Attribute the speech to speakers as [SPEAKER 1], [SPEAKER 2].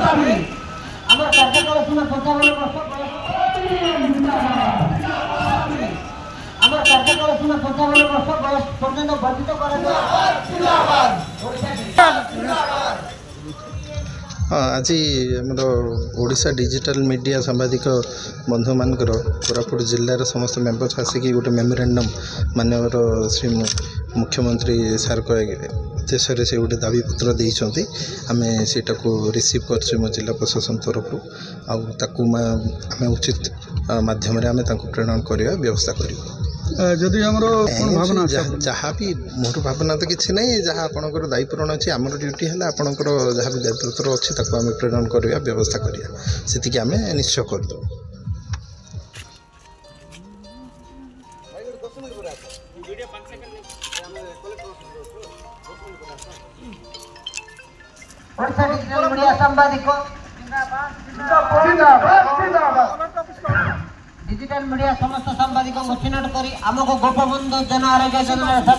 [SPEAKER 1] আমার কার্যকাল সীমা 55 বর্ষ আমার কার্যকাল সীমা 55 বর্ষ বয়স পর্যন্ত বর্ধিত করা
[SPEAKER 2] हाँ आज आमर ओडिशा डिजिटल मीडिया सांबादिक बंधु मानकर कोरापुट जिल्लार समस्त मेम्बर्स आसिक गोटे मेमोरेंडम मानवर श्री मुख्यमंत्री सार उद्देश्य से गोटे दाबीपत्र देते आम सेटा को रिसीव कर जिला प्रशासन तरफ आम उचित मध्यम प्रेरण करवा व्यवस्था कर
[SPEAKER 3] जदि हमरो भावना
[SPEAKER 2] जहाँ भी मोर भावना तो किसी नहीं जहाँ आपंकर दायीपूरण अच्छी आम ड्यूटी है आपंकर जहाँ भी दायित्व अच्छी आम प्रेरण करवा व्यवस्था करवा से आम निश्चय करदे
[SPEAKER 1] डिजिटल मीडिया समस्त सांबादिक चिन्हट कर आमको गोपबंधु जन आरोग्य योजना